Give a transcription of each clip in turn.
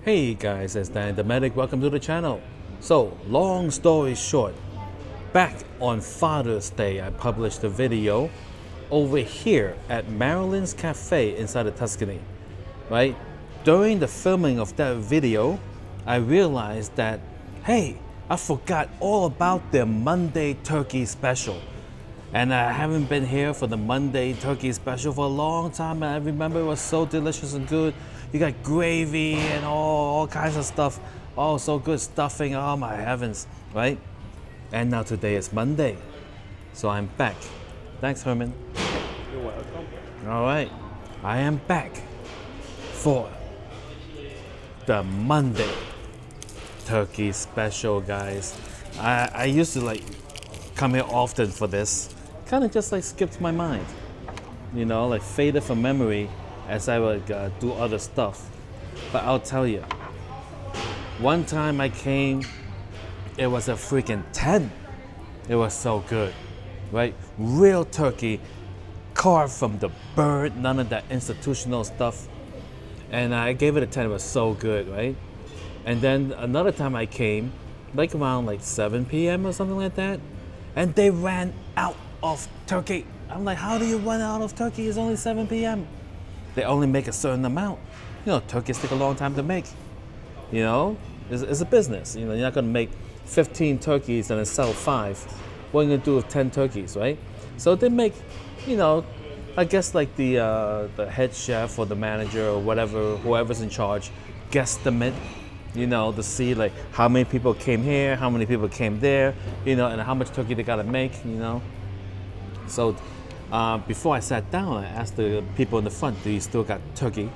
Hey guys, it's Dan the Medic. Welcome to the channel. So, long story short, back on Father's Day, I published a video over here at Marilyn's Cafe inside of Tuscany, right? During the filming of that video, I realized that, hey, I forgot all about their Monday turkey special. And I haven't been here for the Monday turkey special for a long time. And I remember it was so delicious and good. You got gravy and all kinds of stuff. Oh, so good stuffing. Oh my heavens, right? And now today is Monday. So I'm back. Thanks, Herman. You're welcome. All right. I am back for the Monday turkey special, guys. I used to come here often for this. Kind of just skipped my mind, like faded from memory as I would do other stuff. But I'll tell you, one time I came, it was a freaking 10. It was so good, right? Real turkey, carved from the bird, none of that institutional stuff. And I gave it a 10. It was so good, right? And then another time I came, around 7 p.m. or something like that, and they ran out of turkey. I'm like, how do you run out of turkey? It's only 7 p.m. They only make a certain amount. Turkeys take a long time to make. It's a business. You're not gonna make 15 turkeys and then sell 5. What are you gonna do with 10 turkeys, right? So they make, I guess the head chef or the manager or whatever, whoever's in charge, guesstimate, to see how many people came here, how many people came there, and how much turkey they gotta make, So before I sat down, I asked the people in the front, do you still got turkey?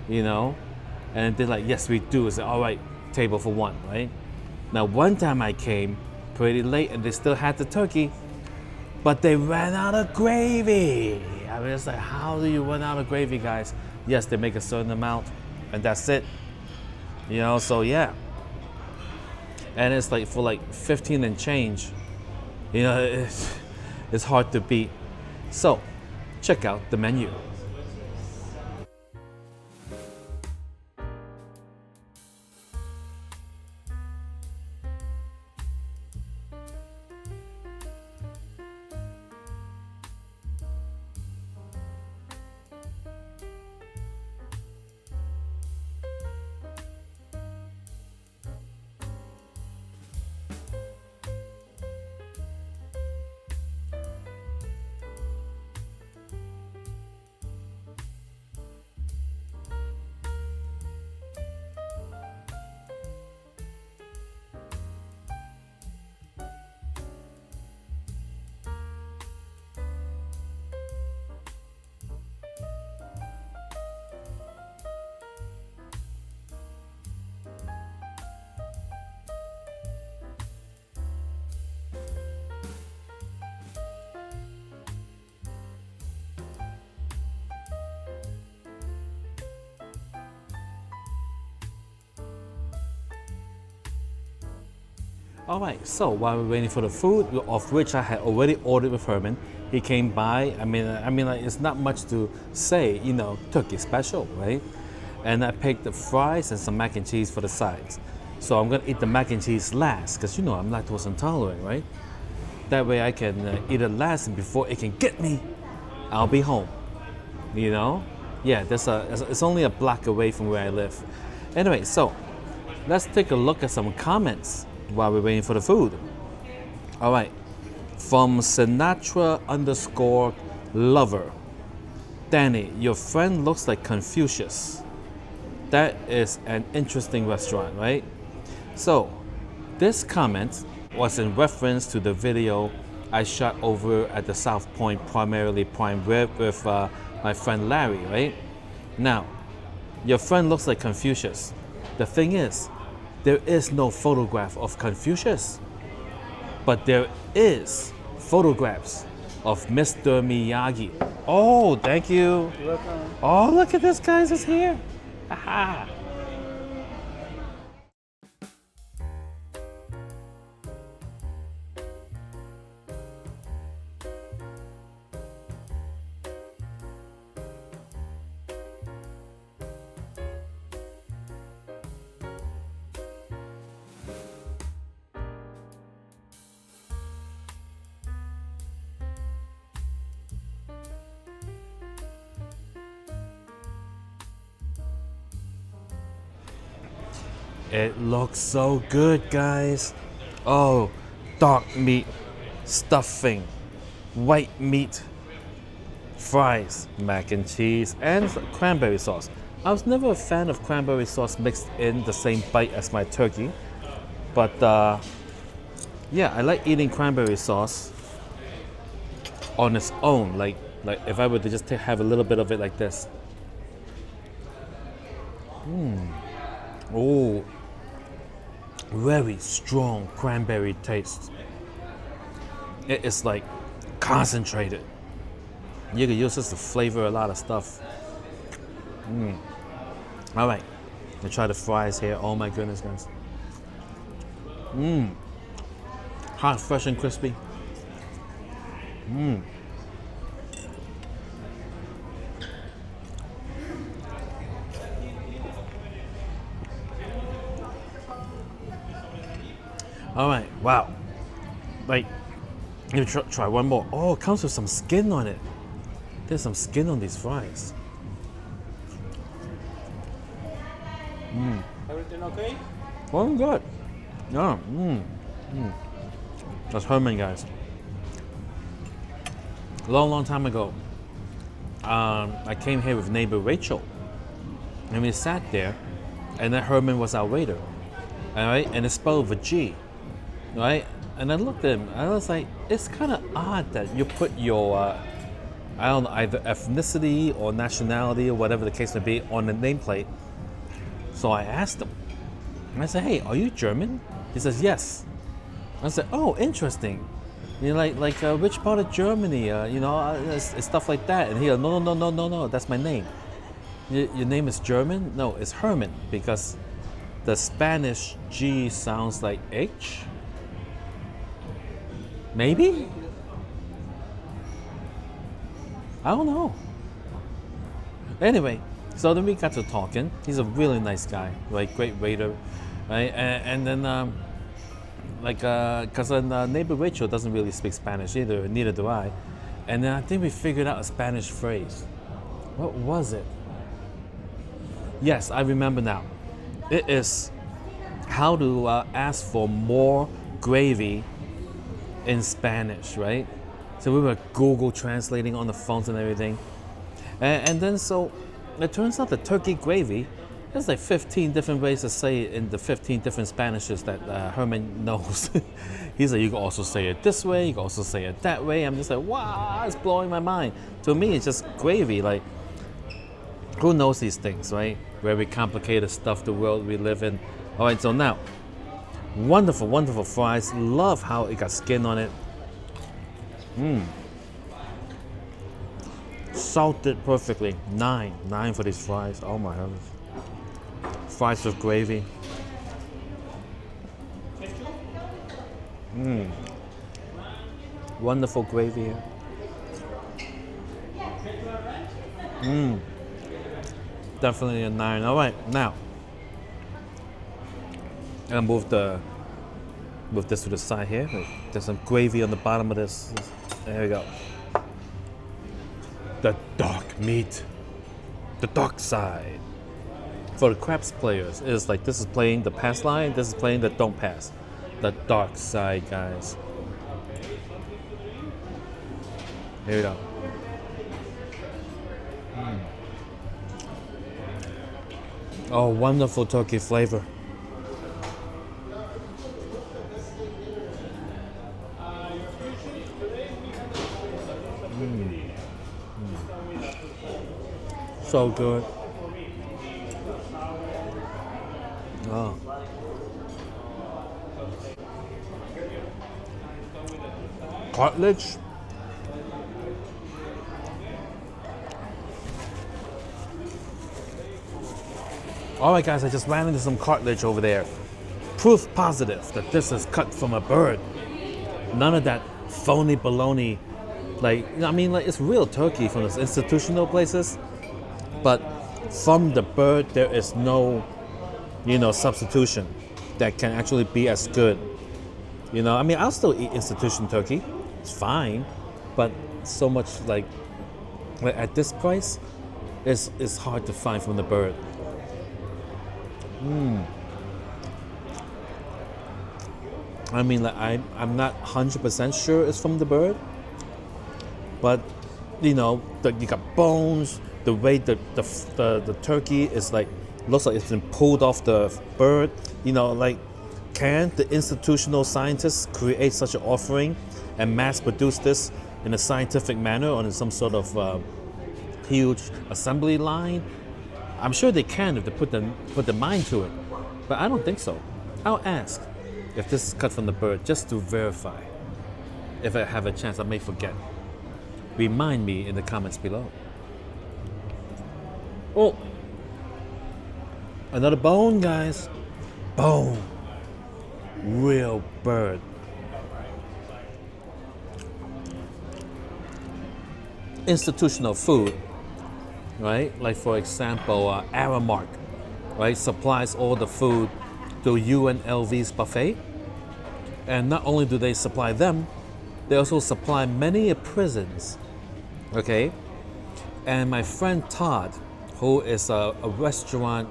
And they're like, yes, we do. I said, all right, table for one, right? Now, one time I came pretty late and they still had the turkey, but they ran out of gravy. I mean, it's like, how do you run out of gravy, guys? Yes, they make a certain amount and that's it. So yeah. And it's for 15 and change. It's hard to beat. So, check out the menu. All right, so while we're waiting for the food, of which I had already ordered with Herman, he came by. I mean, it's not much to say, turkey special, right? And I picked the fries and some mac and cheese for the sides. So I'm gonna eat the mac and cheese last, because I'm lactose intolerant, right? That way I can eat it last, and before it can get me, I'll be home. Yeah, it's only a block away from where I live. Anyway, so let's take a look at some comments while we're waiting for the food. All right, from Sinatra_lover. Danny, your friend looks like Confucius. That is an interesting restaurant, right? So, this comment was in reference to the video I shot over at the South Point, primarily prime rib with my friend Larry, right? Now, your friend looks like Confucius. The thing is, there is no photograph of Confucius, but there is photographs of Mr. Miyagi. Oh, thank you. You're welcome. Oh, look at this, guys, it's here. Aha. It looks so good, guys. Oh, dark meat, stuffing, white meat, fries, mac and cheese, and cranberry sauce. I was never a fan of cranberry sauce mixed in the same bite as my turkey, but yeah, I like eating cranberry sauce on its own. Like if I were to just have a little bit of it like this. Oh, very strong cranberry taste. It is like concentrated. You can use this to flavor a lot of stuff. All right, let's try the fries here. Oh my goodness, guys. Hot, fresh, and crispy. All right, wow. Like, let me try one more. Oh, it comes with some skin on it. There's some skin on these fries. Everything okay? Oh, good. Yeah. That's Herman, guys. A long time ago, I came here with neighbor Rachel, and we sat there, and then Herman was our waiter, all right, and it's spelled with a G, right? And I looked at him, and I was like, it's kind of odd that you put your, I don't know, either ethnicity or nationality or whatever the case may be on the nameplate. So I asked him, and I said, hey, are you German? He says, yes. I said, oh, interesting. You know, like which part of Germany? It's stuff like that. And he goes, no, that's my name. Your name is German? No, it's Herman, because the Spanish G sounds like H. Maybe? I don't know. Anyway, so then we got to talking. He's a really nice guy, right? Great waiter, right? And then, because neighbor Rachel doesn't really speak Spanish either, neither do I. And then I think we figured out a Spanish phrase. What was it? Yes, I remember now. It is how to ask for more gravy in Spanish, right? So we were Google translating on the phones and everything. And then so it turns out the turkey gravy, there's like 15 different ways to say it in the 15 different Spanishes that Herman knows. He's like, you can also say it this way, you can also say it that way. I'm just like, wow, it's blowing my mind. To me, it's just gravy. Like, who knows these things, right? Very complicated stuff, the world we live in. All right, so now, wonderful, wonderful fries. Love how it got skin on it. Salted perfectly. 9 for these fries. Oh my heavens. Fries with gravy. Wonderful gravy here. Definitely a 9. All right, now I'm gonna move this to the side here. There's some gravy on the bottom of this. There we go. The dark meat, the dark side. For the craps players, it's like this is playing the pass line, this is playing the don't pass. The dark side, guys. Here we go. Oh, wonderful turkey flavor. So good. Oh. Cartilage. All right, guys, I just ran into some cartilage over there. Proof positive that this is cut from a bird. None of that phony baloney. Like, I mean, like, it's real turkey from those institutional places, but from the bird, there is no, substitution that can actually be as good. I mean, I'll still eat institution turkey. It's fine, but so much like at this price, it's hard to find from the bird. I mean, like I'm not 100% sure it's from the bird, but you got bones. The way the turkey is like looks like it's been pulled off the bird. Like can the institutional scientists create such an offering and mass produce this in a scientific manner or in some sort of huge assembly line? I'm sure they can if they put the mind to it, but I don't think so. I'll ask if this is cut from the bird just to verify. If I have a chance, I may forget. Remind me in the comments below. Oh, another bone, guys. Bone. Real bird. Institutional food, right? Like for example, Aramark, right, supplies all the food to UNLV's buffet. And not only do they supply them, they also supply many prisons, okay? And my friend Todd, who is a restaurant,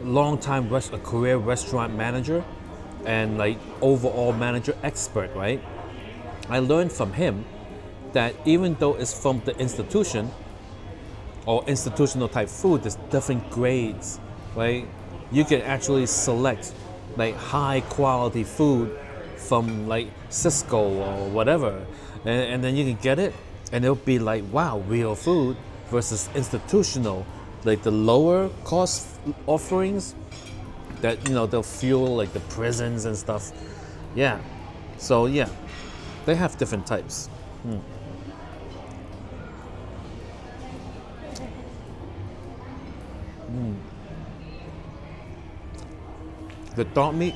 a career restaurant manager and like overall manager expert, right? I learned from him that even though it's from the institution or institutional type food, there's different grades, right? You can actually select like high quality food from like Cisco or whatever, and then you can get it and it'll be like, wow, real food versus institutional, like the lower cost offerings that they'll fuel like the prisons and stuff. Yeah, so yeah, they have different types. The dog meat,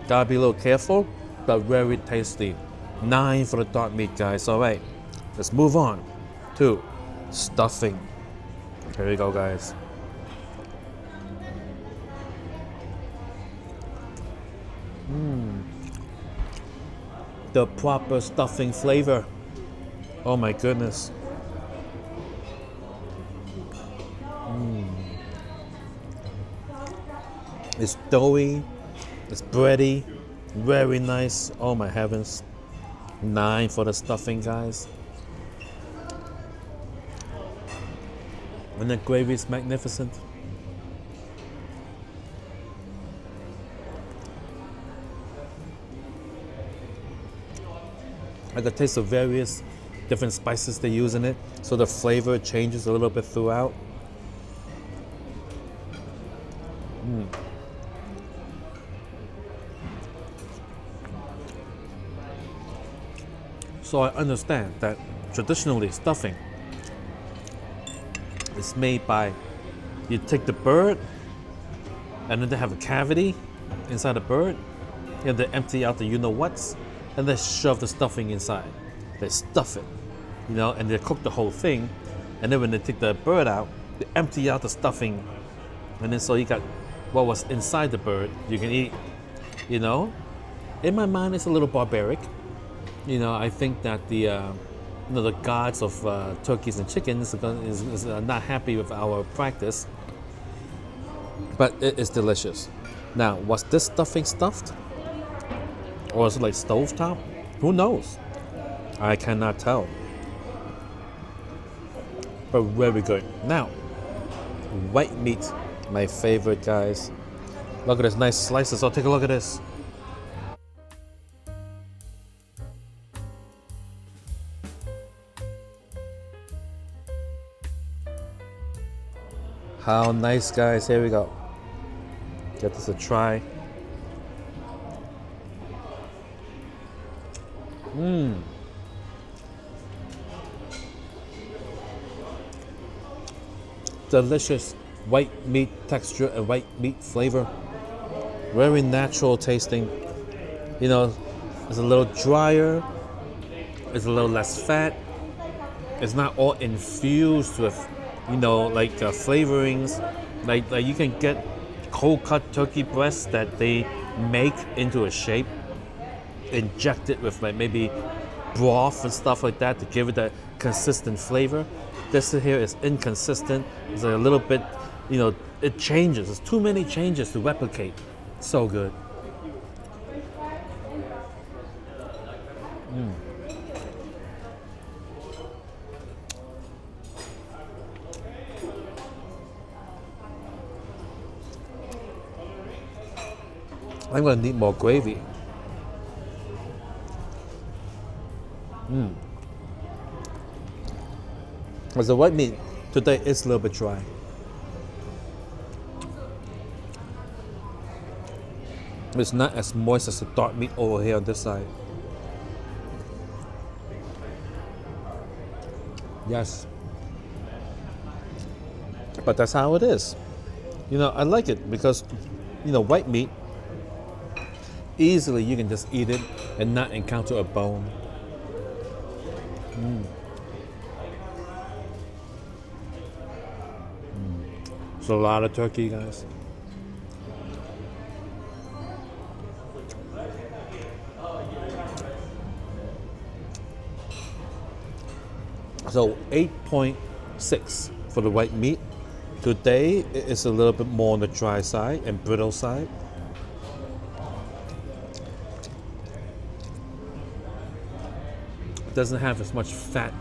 gotta be a little careful, but very tasty. 9 for the dog meat, guys. All right, let's move on to stuffing. Here we go, guys. The proper stuffing flavor. Oh my goodness. It's doughy, it's bready, very nice. Oh my heavens. 9 for the stuffing, guys. And the gravy is magnificent. I could taste the various different spices they use in it, so the flavor changes a little bit throughout. So I understand that traditionally stuffing is made by, you take the bird and then they have a cavity inside the bird and they empty out the you-know-whats and they shove the stuffing inside. They stuff it, and they cook the whole thing, and then when they take the bird out, they empty out the stuffing, and then so you got what was inside the bird you can eat. In my mind it's a little barbaric. I think that the gods of turkeys and chickens is not happy with our practice, but it is delicious. Now, was this stuffing stuffed? Or is it like stovetop? Who knows? I cannot tell. But very good. Now, white meat, my favorite, guys. Look at this nice slices. Take a look at this. How nice, guys. Here we go. Get this a try. Delicious white meat texture and white meat flavor. Very natural tasting. It's a little drier. It's a little less fat. It's not all infused with, flavorings. Like you can get cold cut turkey breasts that they make into a shape, inject it with like maybe broth and stuff like that to give it that consistent flavor. This here is inconsistent. It's like a little bit, it changes. There's too many changes to replicate. So good. I'm gonna need more gravy. But the white meat today is a little bit dry. It's not as moist as the dark meat over here on this side. Yes. But that's how it is. You know, I like it because, you know, white meat, easily you can just eat it and not encounter a bone. It's a lot of turkey, guys. So 8.6 for the white meat. Today it is a little bit more on the dry side and brittle side. It doesn't have as much fat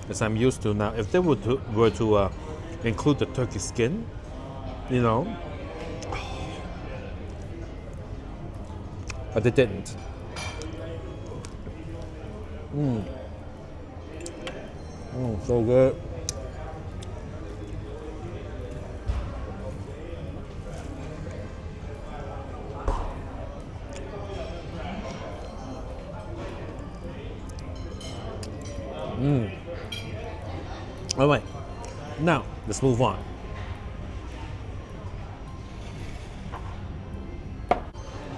as I'm used to now. If they were to include the turkey skin, you know, but they didn't. So good. All right, now let's move on.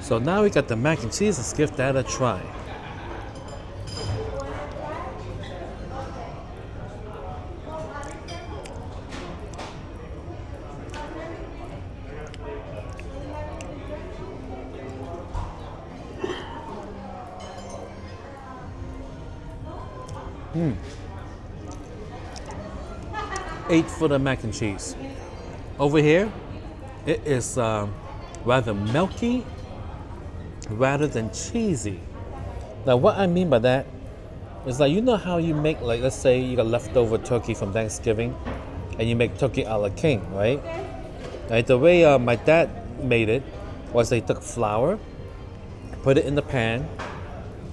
So now we got the mac and cheese. Let's give that a try. Eight for the mac and cheese. Over here, it is rather milky rather than cheesy. Now what I mean by that is like, you know how you make, like, let's say you got leftover turkey from Thanksgiving and you make turkey a la king, right? Right, the way my dad made it was they took flour, put it in the pan,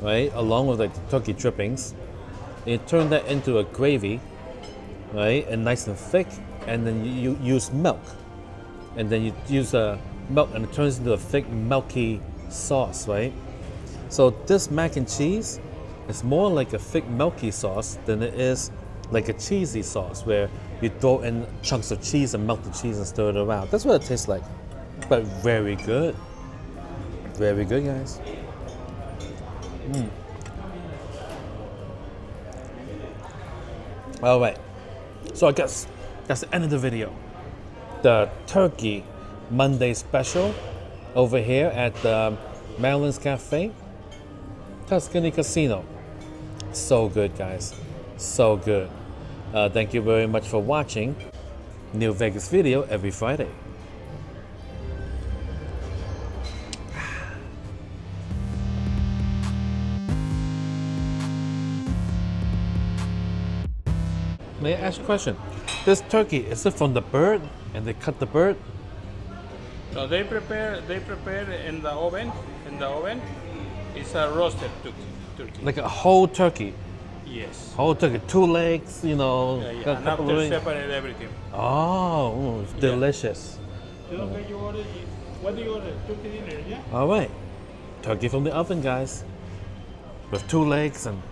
right, along with like the turkey drippings. You turn that into a gravy, right, and nice and thick, and then you use milk, and then you use milk, and it turns into a thick, milky sauce, right? So this mac and cheese is more like a thick, milky sauce than it is like a cheesy sauce, where you throw in chunks of cheese and melt the cheese and stir it around. That's what it tastes like, but very good, guys. All right, so I guess that's the end of the video. The turkey Monday special over here at Marilyn's Cafe, Tuscany Casino. So good, guys, so good. Thank you very much for watching. New Vegas video every Friday. May I ask a question? This turkey, is it from the bird and they cut the bird? So they prepare in the oven. It's a roasted turkey. Like a whole turkey? Yes. Whole turkey, 2 legs, you know. Yeah. And after separate everything. Oh, it's delicious. Okay, you order, what do you order? Turkey dinner, yeah? All right, turkey from the oven, guys, with 2 legs and